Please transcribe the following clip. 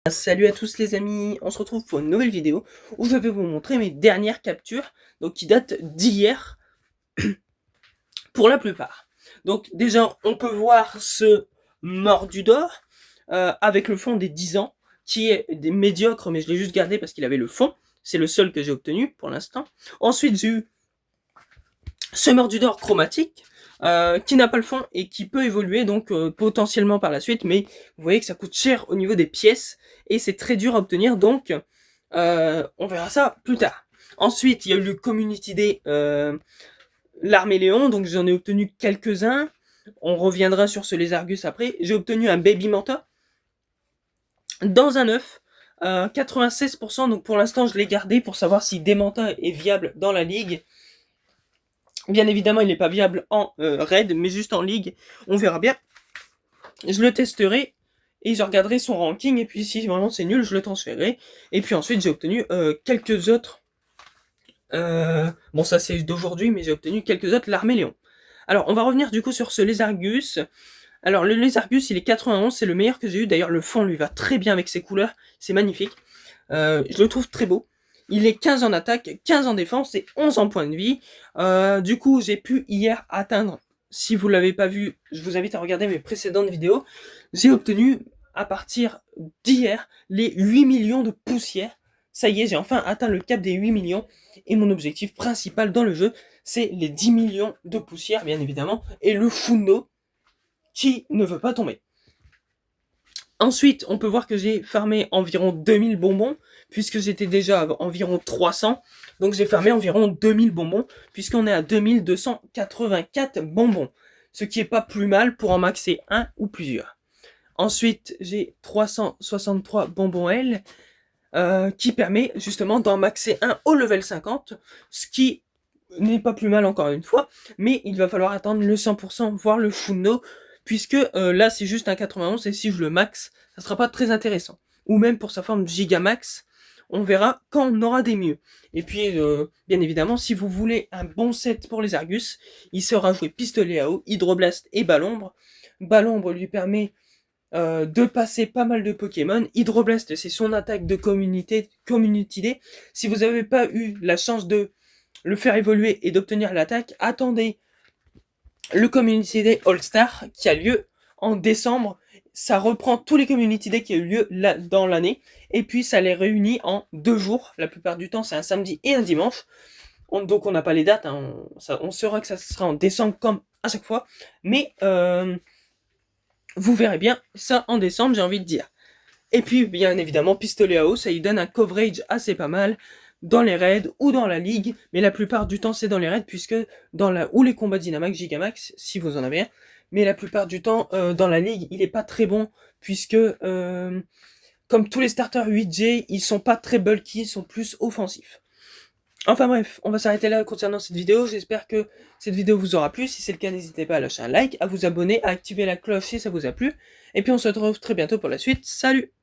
Salut à tous les amis, on se retrouve pour une nouvelle vidéo où je vais vous montrer mes dernières captures, donc qui datent d'hier pour la plupart. Donc déjà on peut voir ce Mordudor avec le fond des 10 ans qui est des médiocres, mais je l'ai juste gardé parce qu'il avait le fond, c'est le seul que j'ai obtenu pour l'instant. Ensuite j'ai eu ce Mordudor chromatique qui n'a pas le fond et qui peut évoluer donc potentiellement par la suite, mais vous voyez que ça coûte cher au niveau des pièces et c'est très dur à obtenir, donc on verra ça plus tard. Ensuite il y a eu le Community Day l'Arméléon, donc j'en ai obtenu quelques-uns, on reviendra sur ce Lézargus après. J'ai obtenu un Baby Manta dans un œuf, 96%, donc pour l'instant je l'ai gardé pour savoir si Demanta est viable dans la ligue. Bien évidemment, il n'est pas viable en raid, mais juste en ligue, on verra bien. Je le testerai et je regarderai son ranking, et puis si vraiment c'est nul, je le transférerai. Et puis ensuite, j'ai obtenu quelques autres... bon, ça c'est d'aujourd'hui, mais j'ai obtenu quelques autres L'Arméléon. Alors, on va revenir du coup sur ce Lézargus. Alors, le Lézargus, il est 91, c'est le meilleur que j'ai eu. D'ailleurs, le fond lui va très bien avec ses couleurs, c'est magnifique. Je le trouve très beau. Il est 15 en attaque, 15 en défense et 11 en points de vie. Du coup, j'ai pu hier atteindre, si vous l'avez pas vu, je vous invite à regarder mes précédentes vidéos. J'ai obtenu, à partir d'hier, les 8 millions de poussières. Ça y est, j'ai enfin atteint le cap des 8 millions. Et mon objectif principal dans le jeu, c'est les 10 millions de poussières, bien évidemment. Et le Fundo, qui ne veut pas tomber. Ensuite, on peut voir que j'ai farmé environ 2000 bonbons, puisque j'étais déjà à environ 300. Donc j'ai farmé environ 2000 bonbons, puisqu'on est à 2284 bonbons. Ce qui est pas plus mal pour en maxer un ou plusieurs. Ensuite, j'ai 363 bonbons L, qui permet justement d'en maxer un au level 50, ce qui n'est pas plus mal encore une fois, mais il va falloir attendre le 100%, voire le Fundo, puisque là c'est juste un 91 et si je le max, ça sera pas très intéressant. Ou même pour sa forme Gigamax, on verra quand on aura des mieux. Et puis bien évidemment, si vous voulez un bon set pour les Argus, il sera joué pistolet à eau, hydroblast et Ballombre. Ballombre lui permet de passer pas mal de Pokémon. Hydroblast, c'est son attaque de Community Day. Si vous n'avez pas eu la chance de le faire évoluer et d'obtenir l'attaque, attendez le Community Day All-Star qui a lieu en décembre. Ça reprend tous les Community Day qui ont eu lieu là, dans l'année, et puis ça les réunit en 2 jours. La plupart du temps, c'est un samedi et un dimanche. Donc on n'a pas les dates, hein. On saura que ça sera en décembre comme à chaque fois, mais vous verrez bien ça en décembre, j'ai envie de dire. Et puis, bien évidemment, pistolet à eau, ça lui donne un coverage assez pas mal dans les raids ou dans la ligue, mais la plupart du temps c'est dans les raids, puisque dans la ou les combats Dynamax, Gigamax, si vous en avez un, mais la plupart du temps dans la ligue il est pas très bon, puisque comme tous les starters 8G, ils sont pas très bulky, ils sont plus offensifs. Enfin bref, on va s'arrêter là concernant cette vidéo, j'espère que cette vidéo vous aura plu, si c'est le cas n'hésitez pas à lâcher un like, à vous abonner, à activer la cloche si ça vous a plu, et puis on se retrouve très bientôt pour la suite, salut!